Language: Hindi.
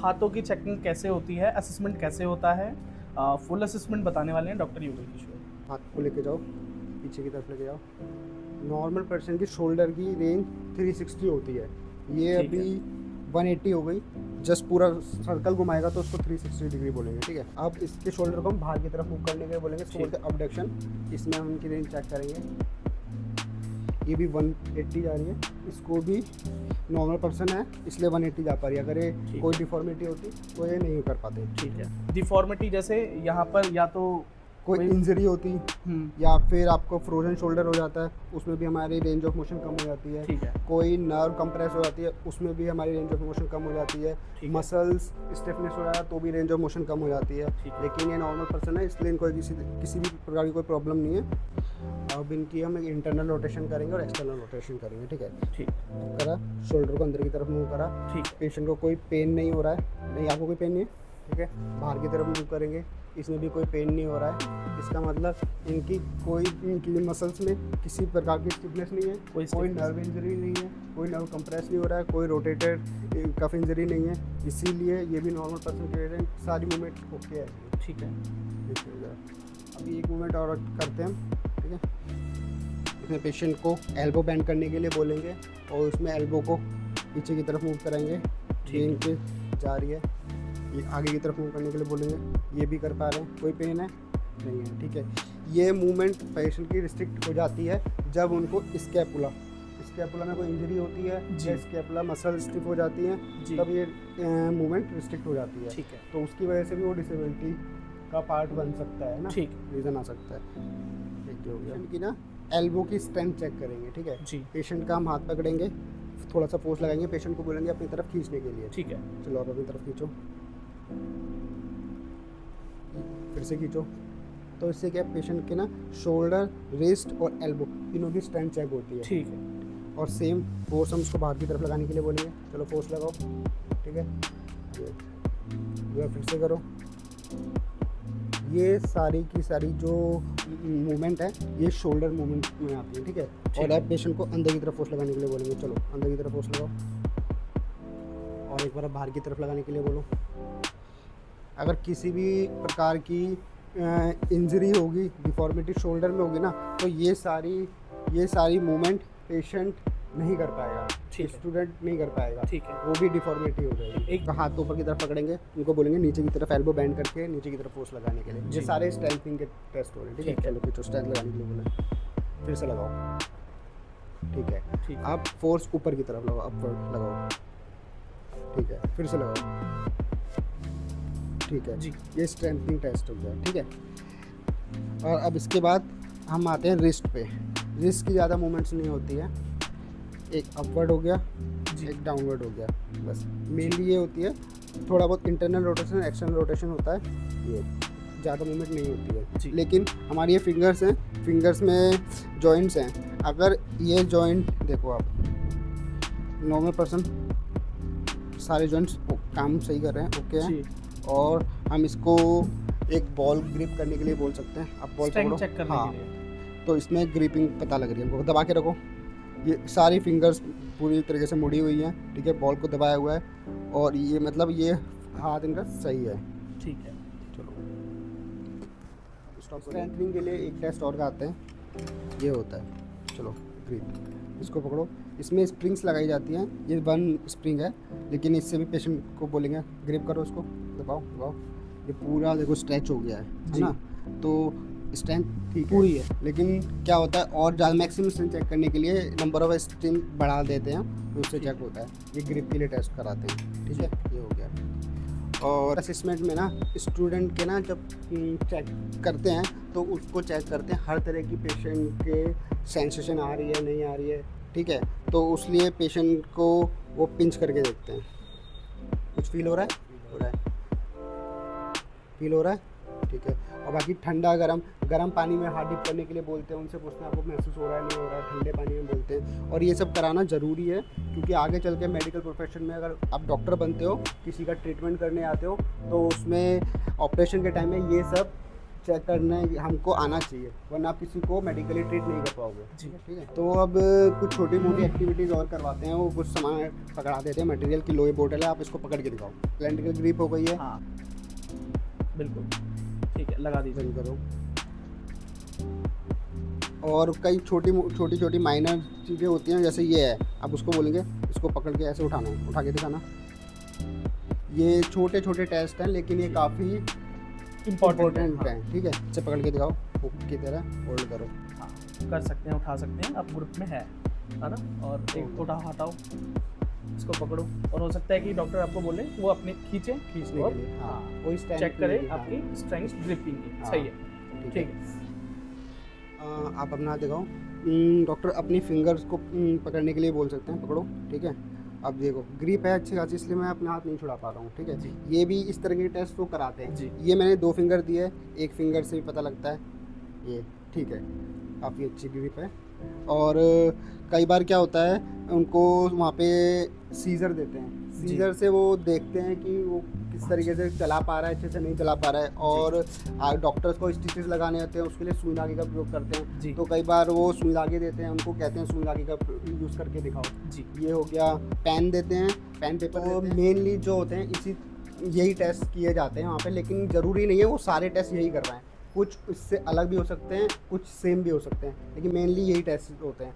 हाथों की चेकिंग कैसे होती है, असेसमेंट कैसे होता है, फुल असेसमेंट बताने वाले हैं डॉक्टर युगल किशोर। हाथ को लेके जाओ, पीछे की तरफ लेके जाओ। नॉर्मल पर्सन की शोल्डर की रेंज 360 होती है, ये ठीक है। अभी 180 हो गई। जस्ट पूरा सर्कल घुमाएगा तो उसको 360 डिग्री बोलेंगे, ठीक है। अब इसके शोल्डर को हम बाहर की तरफ मूव करने के लिए बोलेंगे, इसको बोलते हैं अबडक्शन। इसमें हम इनकी रेंज चेक करेंगे, ये भी 180 जा रही है। इसको भी नॉर्मल पर्सन है इसलिए 180 जा पा रही है। अगर ये कोई डिफॉर्मिटी होती तो ये नहीं कर पाते। ठीक है। डिफॉर्मिटी जैसे यहाँ पर या तो कोई इंजरी होती हम्म, या फिर आपको फ्रोजन शोल्डर हो जाता है, उसमें भी हमारी रेंज ऑफ मोशन कम हो जाती है। ठीक है। कोई नर्व कंप्रेस हो जाती है, उसमें भी हमारी रेंज ऑफ मोशन कम हो जाती है। ठीक है। मसल्स स्टिफनेस हो जाता है तो भी रेंज ऑफ मोशन कम हो जाती है। ठीक है। लेकिन ये नॉर्मल पर्सन है इसलिए इनको किसी भी प्रकार की कोई प्रॉब्लम नहीं है। अब इनकी हम इंटरनल रोटेशन करेंगे और एक्सटर्नल रोटेशन करेंगे, ठीक है। ठीक करा, शोल्डर को अंदर की तरफ मूव करा। ठीक है। पेशेंट को कोई पेन नहीं हो रहा है, नहीं आपको कोई पेन नहीं है, ठीक है। बाहर की तरफ मूव करेंगे, इसमें भी कोई पेन नहीं हो रहा है। इसका मतलब इनकी मसल्स में किसी प्रकार की स्टिफनेस नहीं है, कोई नर्व इंजरी नहीं है, कोई नर्व कंप्रेस नहीं हो रहा है, कोई रोटेटेड कफ इंजरी नहीं है। इसीलिए ये भी नॉर्मल पर्सन के लिए सारी मूवमेंट ओके है। ठीक है। अभी एक मूवमेंट और करते हैं, ठीक है। इसमें पेशेंट को एल्बो बेंड करने के लिए बोलेंगे और उसमें एल्बो को पीछे की तरफ मूव कराएंगे। ये इनके जा रही है, ये आगे की तरफ मूव करने के लिए बोलेंगे, ये भी कर पा रहे हैं। कोई पेन है नहीं है, ठीक है। ये मूवमेंट पेशेंट की रिस्ट्रिक्ट हो जाती है जब उनको स्कैपुला में कोई इंजरी होती है या स्कैपुला मसल स्टिफ हो जाती है, तब ये मूवमेंट रिस्ट्रिक्ट हो जाती है। ठीक है। तो उसकी वजह से भी वो डिसेबिलिटी का पार्ट बन सकता है ना, ठीक, रीज़न आ सकता है। ठीक हो गया। इनकी ना एल्बो की स्ट्रेंथ चेक करेंगे, ठीक है जी। पेशेंट का हम हाथ पकड़ेंगे, थोड़ा सा फोर्स लगाएंगे, पेशेंट को बोलेंगे अपनी तरफ खींचने के लिए। ठीक है। चलो आप अपनी तरफ खींचो, फिर से खींचो। तो इससे क्या पेशेंट के ना शोल्डर, रिस्ट और एल्बो तीनों की स्ट्रेंथ चेक होती है। ठीक है। और सेम फोर्स हम उसको बाहर की तरफ लगाने के लिए बोलेंगे। चलो फोर्स लगाओ, ठीक है। ये फिर से करो। ये सारी की सारी जो मूवमेंट है ये शोल्डर मूवमेंट में आती है, ठीक है। और आप पेशेंट को अंदर की तरफ फोर्स लगाने के लिए बोलेंगे। चलो अंदर की तरफ फोर्स लगाओ और एक बार बाहर की तरफ लगाने के लिए बोलो। अगर किसी भी प्रकार की इंजरी होगी, डिफॉर्मिटी शोल्डर में होगी ना, तो ये सारी मूवमेंट पेशेंट नहीं कर पाएगा, स्टूडेंट नहीं कर पाएगा, ठीक है। वो भी डिफॉर्मेटी हो जाएगी। एक हाथ ऊपर की तरफ पकड़ेंगे, उनको बोलेंगे नीचे की तरफ एल्बो बेंड करके नीचे की तरफ फोर्स लगाने के लिए। ये सारे स्ट्रेंथनिंग के टेस्ट हो रहे हैं, ठीक है। चलो पीछे स्ट्रेंथ लगाने के लिए बोले, फिर से लगाओ, ठीक है। आप फोर्स ऊपर की तरफ लगाओ, अपवर्ड लगाओ, ठीक है। फिर से लगाओ, ठीक है जी। ये स्ट्रेंथनिंग टेस्ट हो गया, ठीक है। और अब इसके बाद हम आते हैं रिस्ट पे। रिस्ट की ज़्यादा मूवमेंट्स नहीं होती है, एक अपवर्ड हो गया, एक डाउनवर्ड हो गया, बस मेनली ये होती है। थोड़ा बहुत इंटरनल रोटेशन, एक्सटर्नल रोटेशन होता है, ये ज़्यादा मूवमेंट नहीं होती है। लेकिन हमारी ये फिंगर्स हैं, फिंगर्स में जॉइंट्स हैं। अगर ये जॉइंट देखो आप, नॉर्मल पर्सन सारे जॉइंट्स काम सही कर रहे हैं, ओके हैं। और हम इसको एक बॉल ग्रिप करने के लिए बोल सकते हैं। आप बॉल पकड़ो, चेक करने हाँ, के लिए। तो इसमें ग्रिपिंग पता लग रही है हमको। दबा के रखो, ये सारी फिंगर्स पूरी तरीके से मुड़ी हुई हैं, ठीक है। बॉल को दबाया हुआ है और ये मतलब ये हाथ इनका सही है, ठीक है। चलो स्टॉप। स्ट्रेंथनिंग के लिए एक टेस्ट और आते हैं, ये होता है, चलो ग्रिप, इसको पकड़ो। इसमें स्प्रिंग्स लगाई जाती हैं, ये 1 स्प्रिंग है, लेकिन इससे भी पेशेंट को बोलेंगे ग्रिप करो, इसको दबाओ दबाओ। ये पूरा देखो स्ट्रेच हो गया है ना, तो स्ट्रेंथ ठीक पूरी है। लेकिन क्या होता है, और ज़्यादा मैक्सिमम स्ट्रेंथ चेक करने के लिए नंबर ऑफ स्ट्रिंग बढ़ा देते हैं, तो उससे चेक होता है। ये ग्रिप के लिए टेस्ट कराते हैं, ठीक है। ये हो गया। और असेसमेंट में ना स्टूडेंट के ना जब चेक करते हैं तो उसको चेक करते हैं हर तरह की पेशेंट के सेंसेशन आ रही है नहीं आ रही है, ठीक है। तो उसलिए पेशेंट को वो पिंच करके देखते हैं, कुछ फील हो रहा है, फील हो रहा है, ठीक है। और बाकी ठंडा गर्म पानी में हाथ डिप करने के लिए बोलते हैं, उनसे पूछते हैं आपको महसूस हो रहा है नहीं हो रहा है, ठंडे पानी में बोलते हैं। और ये सब कराना ज़रूरी है, क्योंकि आगे चल के मेडिकल प्रोफेशन में अगर आप डॉक्टर बनते हो, किसी का ट्रीटमेंट करने आते हो, तो उसमें ऑपरेशन के टाइम में ये सब चेक करने हमको आना चाहिए, वरना आप किसी को मेडिकली ट्रीट नहीं कर पाओगे। जी। ठीक है, तो अब कुछ छोटी मोटी एक्टिविटीज़ और करवाते हैं। वो कुछ सामान पकड़ा देते हैं, मटेरियल की लोहे बोतल है, आप इसको पकड़ के दिखाओ। सिलेंड्रिकल ग्रिप हो गई है। हाँ बिल्कुल, ठीक है, लगा दीजिए। बंद करो। और कई छोटी छोटी माइनर चीज़ें होती हैं, जैसे ये है, आप उसको बोलेंगे इसको पकड़ के ऐसे उठाना है, उठा के दिखाना। ये छोटे छोटे टेस्ट हैं, लेकिन ये काफ़ी इम्पोर्टेंट हैं। ठीक है, इसे पकड़ के दिखाओ, हुक की तरह होल्ड करो। हाँ कर सकते हैं, उठा सकते हैं, आप ग्रुप में है ना। और एक उठा हटाओ, इसको पकड़ो, और हो सकता है कि डॉक्टर आपको बोले वो अपने खींचे खींचने और के लिए। हाँ कोई स्टैंड चेक करे आपकी स्ट्रेंथ ग्रिपिंग की। हाँ, सही है, ठीक है। आप अपना दिखाओ। डॉक्टर अपनी फिंगर्स को पकड़ने के लिए बोल सकते हैं, पकड़ो। ठीक है, अब देखो ग्रिप है अच्छी खासी, इसलिए मैं अपने हाथ नहीं छुड़ा पा रहा हूँ। ठीक है, ये भी इस तरह के टेस्ट वो कराते हैं। जी। ये मैंने 2 फिंगर दिए, एक फिंगर से भी पता लगता है ये। ठीक है, काफ़ी अच्छी ग्रिप है। और कई बार क्या होता है, उनको वहाँ पे सीजर देते हैं। सीजर से वो देखते हैं कि वो किस तरीके से चला पा रहा है, अच्छे से नहीं चला पा रहा है। और डॉक्टर्स को स्टिचेस लगाने होते हैं, उसके लिए सुई धागे का प्रयोग करते हैं। तो कई बार वो सुई धागे देते हैं, उनको कहते हैं सुई धागे का यूज़ करके दिखाओ। जी। ये हो गया। पेन देते हैं, पेन पेपर। तो मेनली जो होते हैं यही टेस्ट किए जाते हैं वहाँ पे, लेकिन ज़रूरी नहीं है वो सारे टेस्ट यही कर रहे हैं। कुछ इससे अलग भी हो सकते हैं, कुछ सेम भी हो सकते हैं, लेकिन मेनली यही टेस्ट होते हैं।